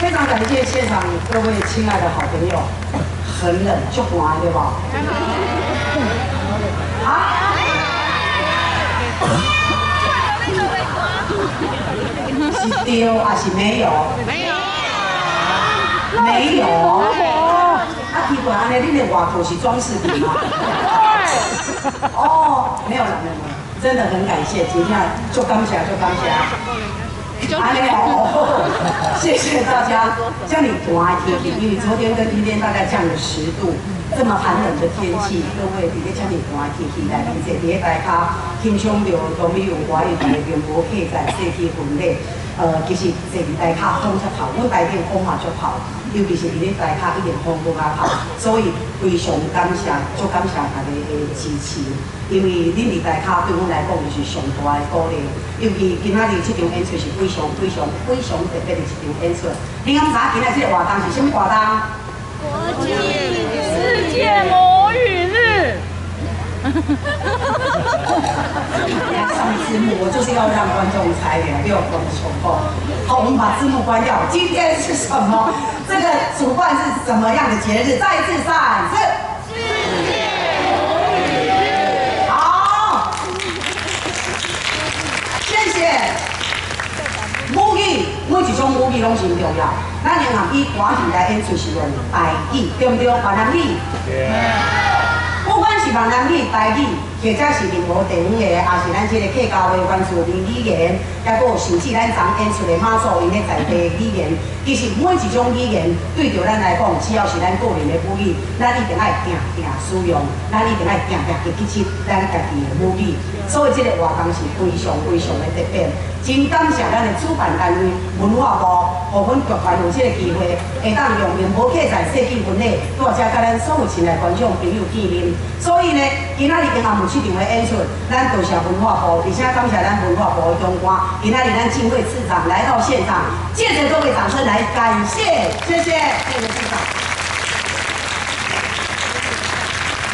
非常感谢现场各位亲爱的好朋友，很冷，就寒对吧？啊？是丢还是没有？没有。没有。啊，奇怪，安尼恁的外套是装饰品吗？哦，没有了，没有了，真的很感谢，今天就感谢，就感谢。安尼哦，谢谢大家。这样你寒的天气，因为昨天跟今天大概降了10度，这么寒冷的天气，各位伫咧这么寒的天气来理解，伫咧大家欣赏到当你有华语台的面膜客在社区分类。其实坐伫台卡风才透，阮台顶风嘛足透，尤其是伫咧台卡一点风都较透，所以非常感谢，足感谢大家的支持。因为恁伫台卡对阮来讲就是上大的鼓励，尤其今仔日这场演出是非常特别的一场演出。你敢知今仔这个活动是什么活动？国际世界母语日。上字幕，我就是要让观众猜的，不要跟我重复。好，我们把字幕关掉。今天是什么？这个主办是什么样的节日？再一次3、4。世界母语日。好，谢谢。母语，每一种母语拢是重要。咱银行以歌曲来演出是用台语，对不对？闽南语。不管是闽南语、台语，或者是任何地方的，也是咱这个客家话、原住民语言，也佫有甚至咱昨演出的马祖因咧在地语言，其实每一种语言对着咱来讲，只要是咱个人的母语，咱一定爱定使用，咱一定爱定去记咱家己的母语。所以这个活动是非常的特别。真感谢咱的主办单位文化部，互阮剧团有这个机会，会当用面膜客在设计分类，大家甲咱所有亲爱观众朋友见面。所以呢，今仔日银行有这场的演出，咱多谢文化部，而且感谢咱文化部的长官，今仔日咱敬会市长来到现场，借着各位掌声来感谢，谢谢市长，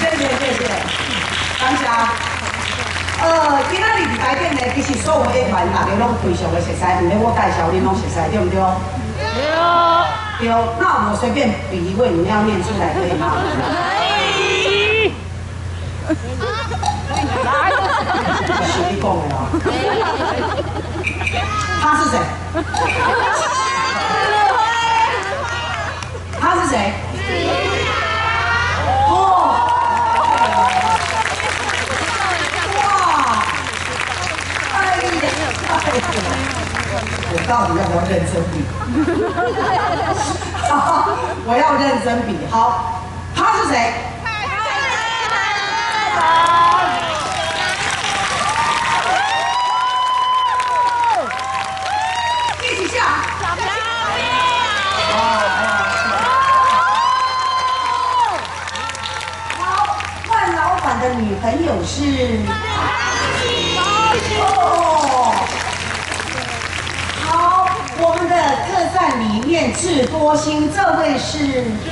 谢谢，感谢。今仔日伫台顶呢，其实所有的团大家拢非常的熟悉，唔免我介绍，恁拢熟悉，对不对？对。对，那我随便比一位，你们要念出来可以吗？来。是你讲的哦。他是谁？他是谁？哦。我到底要不要认真比？我要认真比。好，他是谁？一起下。好，万老板的女朋友是。哦。我们的特战里面智多星，这位是许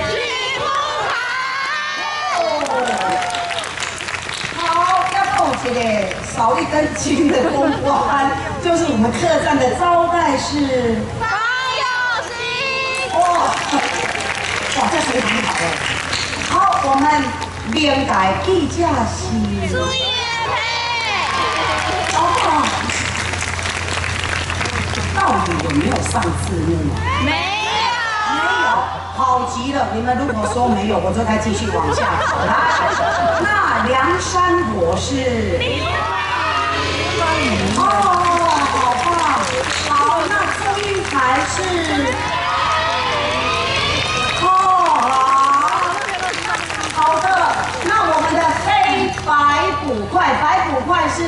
富豪。好，要讲一个少一根筋的公关，就是我们特战的招待是张友兴。哇，这谁很好哎。好，我们连改地价是朱叶培。到底有没有上字幕？没有，好极了！你们如果说没有，我就再继续往下走。来，那梁山伯是？哦，好棒！好，那祝英台是？好的，那我们的黑白捕快，白捕快是？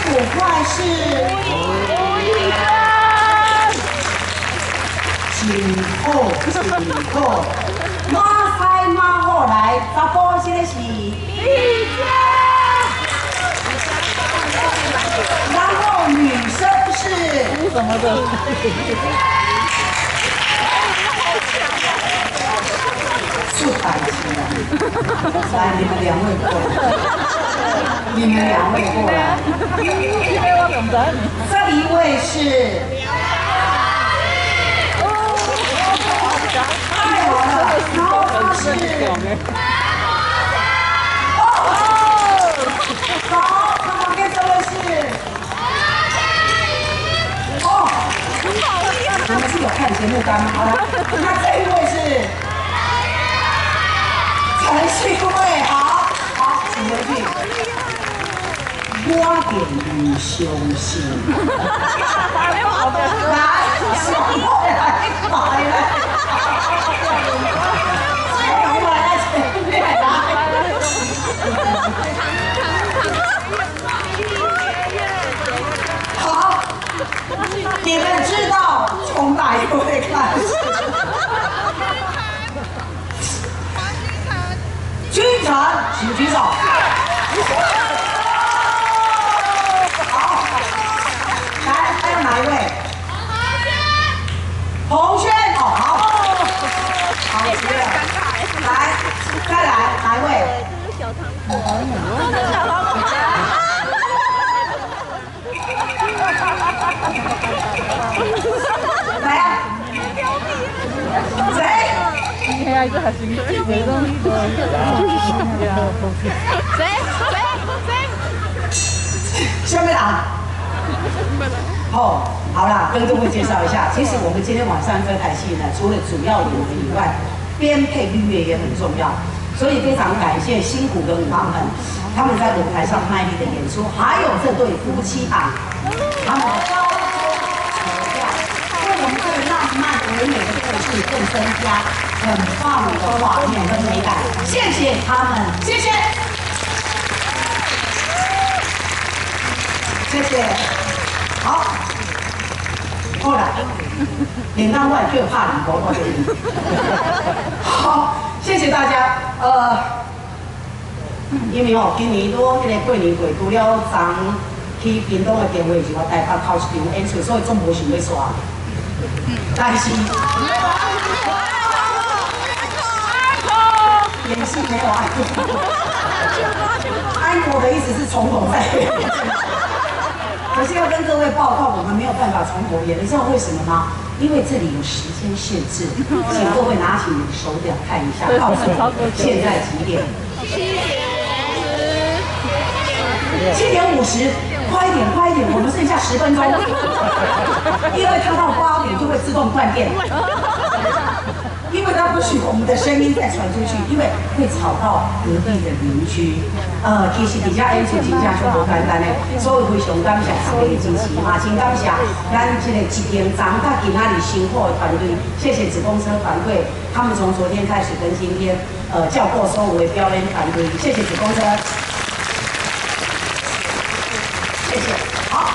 捕快是吴一根，真好，马赛马后来，查甫这个是丽娟，然后女生是什么的？出台起来，来，你们2位过来。你们2位过来。这一位是。太好了，然后他是。好，那旁边这位是。哦，你们是有看节目单吗？好了，那这一位是。陈信惠，好，请回去。我点你相信。来，小慧来，来来。小慧来前面来。好，你们知道从哪一位开始？君臣，请举手。好，来，还有哪一位？洪轩，哦，好，好，接着，来，再来，哪一位？小唐，来呀，谁？谁？下面打。哦，好啦，跟各位介绍一下，其实我们今天晚上这台戏呢，除了主要演员以外，编配绿叶也很重要，所以非常感谢辛苦的舞伴们，他们在舞台上卖力的演出，还有这对夫妻档，他们高歌调调，为我们这个浪漫唯美的故事更增加很棒的画面跟美感，谢谢他们，谢谢。谢谢，好，好啦，连当外就怕你婆婆的你。好，谢谢大家。因为哦，今年都迄个过年过，除了昨去屏东的电话是我台北头一场演出，所以总无想要刷。但是，演戏没有爱过。安国的意思是从头再演。可是要跟各位报告，我们没有办法从头演，你知道为什么吗？因为这里有时间限制，请各位拿起你的手表看一下，告诉我现在几点？7点50，快一点，快一点，我们剩下10分钟，因为它到8点就会自动断电。因为它不许我们的声音再传出去，因为会吵到隔壁的邻居。其实底下演出真正就无简单的，所以非常感谢大家的支持，嘛真感谢咱这个一平长到今仔日辛苦的团队，谢谢子公车团队，他们从昨天开始跟今天叫过所有的表演团队，谢谢子公车，谢谢。好。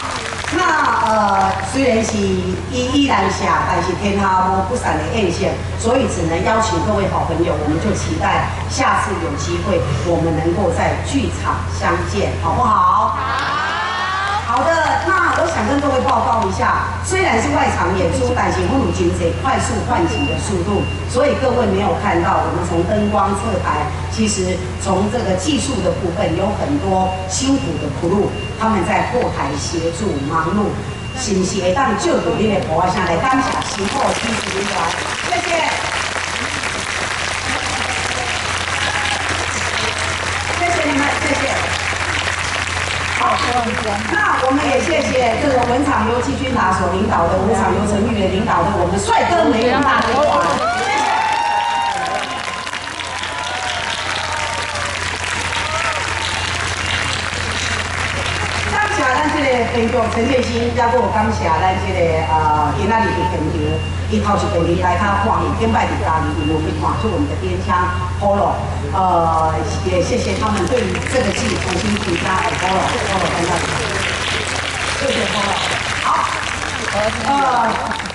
那虽然是依然下，但是天下无不散的宴席，所以只能邀请各位好朋友，我们就期待下次有机会，我们能够在剧场相见，好不好？好的，那我想跟各位报告一下，虽然是外场演出，但是不如经济快速唤醒的速度，所以各位没有看到我们从灯光侧台，其实从这个技术的部分有很多辛苦的苦路，他们在后台协助忙碌，是不是会当救助你的婆啊？下来感谢辛苦的支持团，谢谢。谢谢你们，谢谢。好，那我们也谢谢这个文场游季军达所领导的文场游陈玉也领导的我们帅哥美女大队团，谢谢。感谢咱这个编剧陈建新，也有感谢咱这个今仔日的编剧，伊头一部日来较欢喜，顶摆伫家里有没有去看出我们的边腔 polo。也谢谢他们对于这个剧重新评价polo 在那里，谢谢 polo。好，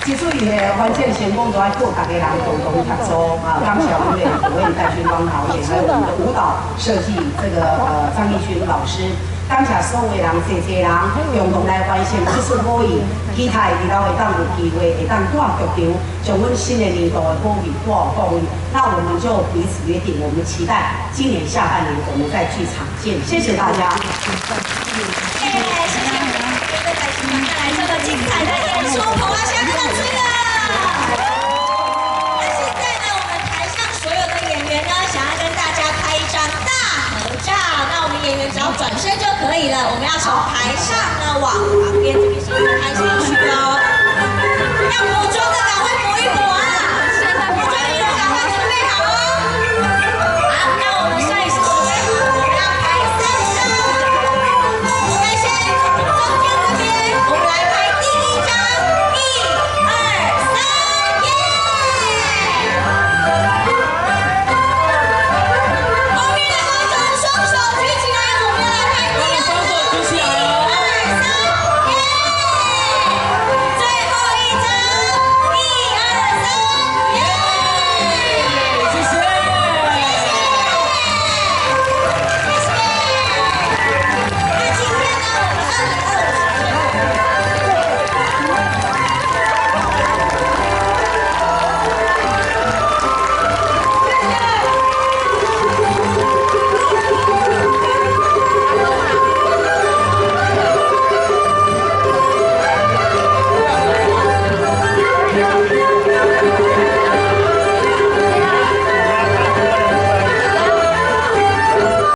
结束以后，关键成功都要祝大家人共同合作感谢我们的主任戴军光导演，还有我们的舞蹈设计这个张义军老师。感谢所有人，谢谢人共同来完成这次舞艺，期待以后会当有机会会当带剧场，将阮新的年度的舞艺带到位。那我们就彼此约定，我们期待今年下半年我们在剧场见。谢谢大家。谢谢。带来这么精彩的演出，捧花香跟到吹了。那现在呢，我们台上所有的演员呢，想要跟大家拍一张大合照，那我们演员只要转身就可以了。我们要从台上呢往旁边这边先拍下去哦。